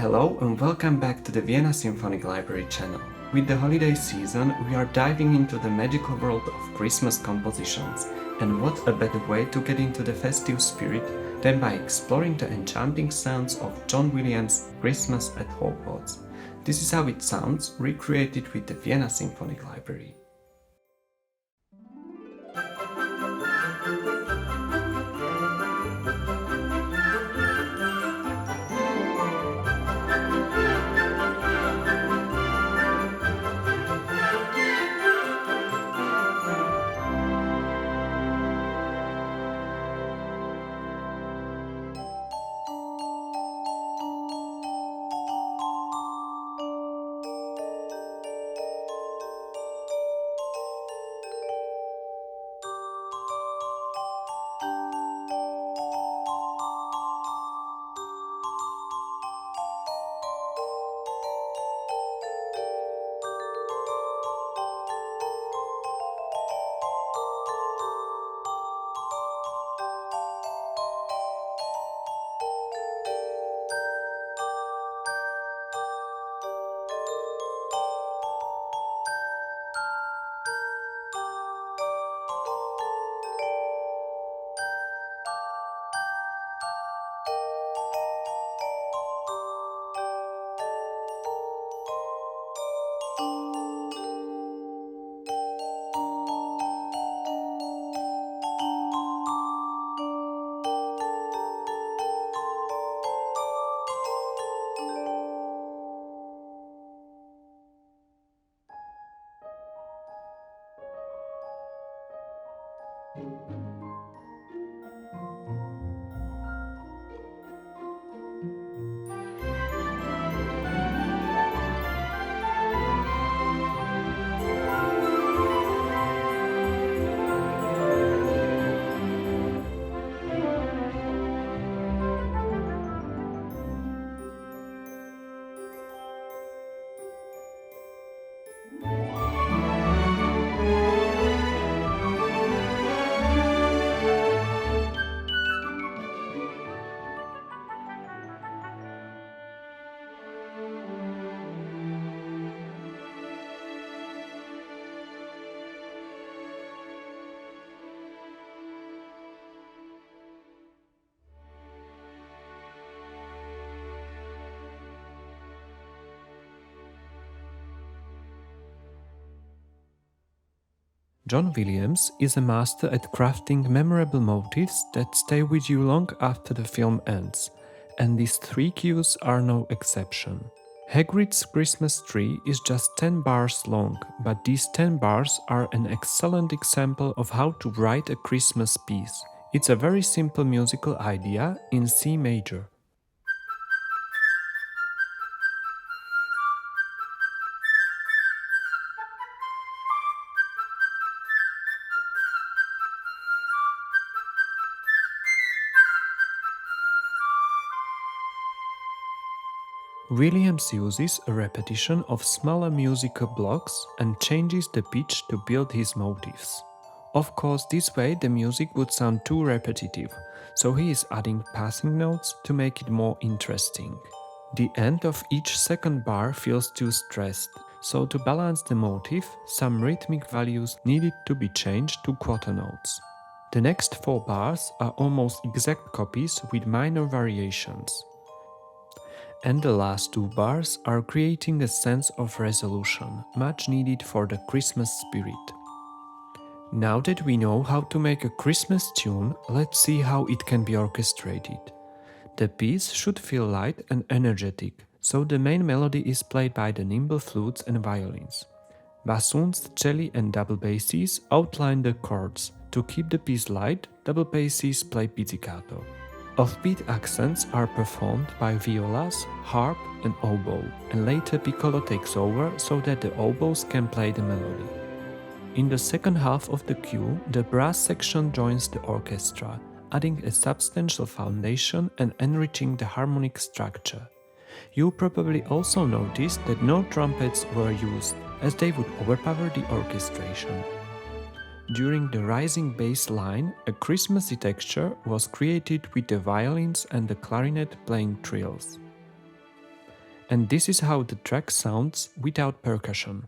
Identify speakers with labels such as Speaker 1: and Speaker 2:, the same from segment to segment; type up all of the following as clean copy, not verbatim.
Speaker 1: Hello and welcome back to the Vienna Symphonic Library channel. With the holiday season, we are diving into the magical world of Christmas compositions, and what a better way to get into the festive spirit than by exploring the enchanting sounds of John Williams' Christmas at Hogwarts. This is how it sounds, recreated with the Vienna Symphonic Library. John Williams is a master at crafting memorable motifs that stay with you long after the film ends, and these three cues are no exception. Hagrid's Christmas tree is just 10 bars long, but these 10 bars are an excellent example of how to write a Christmas piece. It's a very simple musical idea in C major. Williams uses a repetition of smaller musical blocks and changes the pitch to build his motifs. Of course, this way the music would sound too repetitive, so he is adding passing notes to make it more interesting. The end of each second bar feels too stressed, so to balance the motif, some rhythmic values needed to be changed to quarter notes. The next 4 bars are almost exact copies with minor variations. And the last 2 bars are creating a sense of resolution, much needed for the Christmas spirit. Now that we know how to make a Christmas tune, let's see how it can be orchestrated. The piece should feel light and energetic, so the main melody is played by the nimble flutes and violins. Bassoons, celli and double basses outline the chords. To keep the piece light, double basses play pizzicato. Offbeat accents are performed by violas, harp and oboe, and later piccolo takes over so that the oboes can play the melody. In the second half of the cue, the brass section joins the orchestra, adding a substantial foundation and enriching the harmonic structure. You probably also noticed that no trumpets were used, as they would overpower the orchestration. During the rising bass line, a Christmassy texture was created with the violins and the clarinet playing trills. and this is how the track sounds without percussion.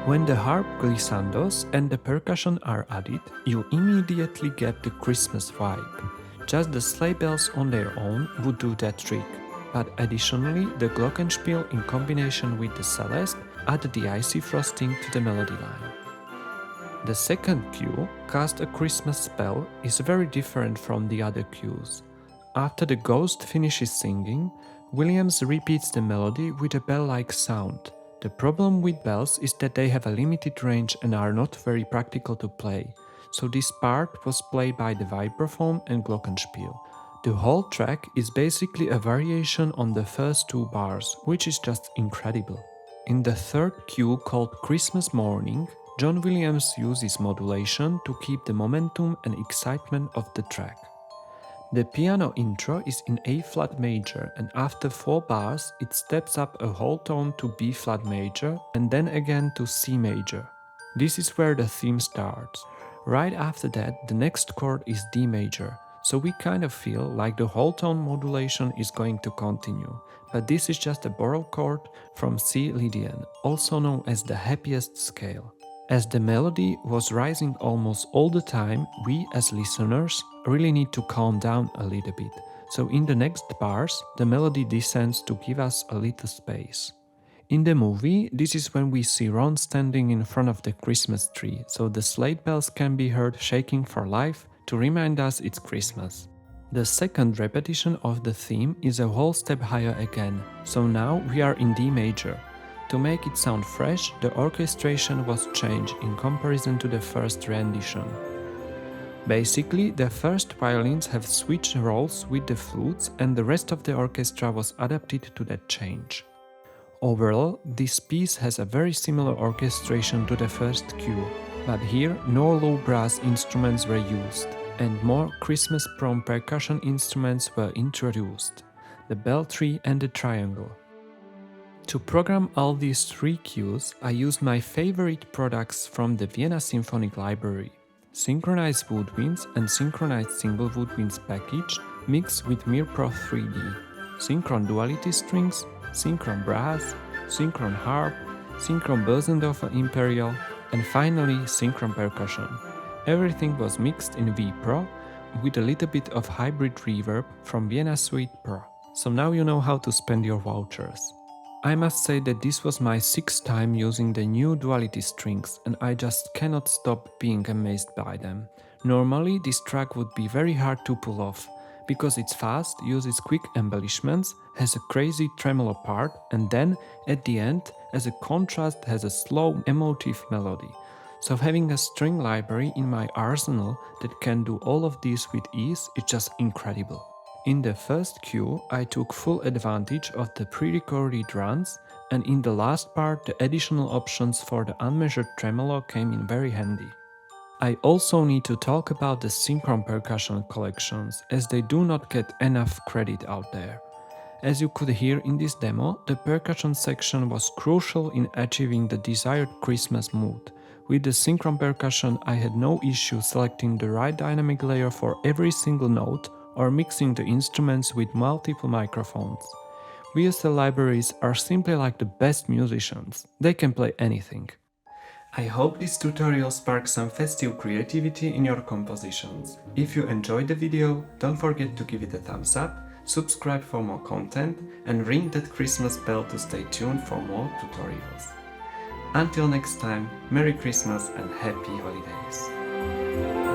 Speaker 1: When the harp glissandos and the percussion are added, you immediately get the Christmas vibe. Just the sleigh bells on their own would do that trick, but additionally the glockenspiel in combination with the celeste add the icy frosting to the melody line. The second cue, Cast a Christmas Spell, is very different from the other cues. After the ghost finishes singing, Williams repeats the melody with a bell-like sound. The problem with bells is that they have a limited range and are not very practical to play, so this part was played by the vibraphone and glockenspiel. The whole track is basically a variation on the first two bars, which is just incredible. In the third cue called Christmas Morning, John Williams uses modulation to keep the momentum and excitement of the track. The piano intro is in A-flat major, and after 4 bars it steps up a whole tone to B-flat major and then again to C major. This is where the theme starts. Right after that the next chord is D major, so we kind of feel like the whole tone modulation is going to continue, but this is just a borrowed chord from C Lydian, also known as the happiest scale. As the melody was rising almost all the time, we as listeners really need to calm down a little bit, so in the next bars the melody descends to give us a little space. In the movie, this is when we see Ron standing in front of the Christmas tree, so the sleigh bells can be heard shaking for life to remind us it's Christmas. The second repetition of the theme is a whole step higher again, so now we are in D major. To make it sound fresh, the orchestration was changed in comparison to the first rendition. Basically, the first violins have switched roles with the flutes and the rest of the orchestra was adapted to that change. Overall, this piece has a very similar orchestration to the first cue, but here no low brass instruments were used, and more Christmas-prone percussion instruments were introduced, the bell-tree and the triangle. To program all these 3 cues, I used my favorite products from the Vienna Symphonic Library: Synchronized Woodwinds and Synchronized Single Woodwinds package mixed with MirPro 3D, Synchron Duality Strings, Synchron Brass, Synchron Harp, Synchron Bösendorfer Imperial, and finally Synchron Percussion. Everything was mixed in vPro with a little bit of hybrid reverb from Vienna Suite Pro. So now you know how to spend your vouchers. I must say that this was my 6th time using the new Duality strings and I just cannot stop being amazed by them. Normally this track would be very hard to pull off, because it's fast, uses quick embellishments, has a crazy tremolo part and then, at the end, as a contrast has a slow, emotive melody. So having a string library in my arsenal that can do all of this with ease is just incredible. In the first cue, I took full advantage of the pre-recorded runs, and in the last part the additional options for the unmeasured tremolo came in very handy. I also need to talk about the Synchron Percussion collections, as they do not get enough credit out there. As you could hear in this demo, the percussion section was crucial in achieving the desired Christmas mood. With the Synchron Percussion, I had no issue selecting the right dynamic layer for every single note or mixing the instruments with multiple microphones. VSL libraries are simply like the best musicians. They can play anything. I hope this tutorial sparks some festive creativity in your compositions. If you enjoyed the video, don't forget to give it a thumbs up, subscribe for more content, and ring that Christmas bell to stay tuned for more tutorials. Until next time, Merry Christmas and Happy Holidays!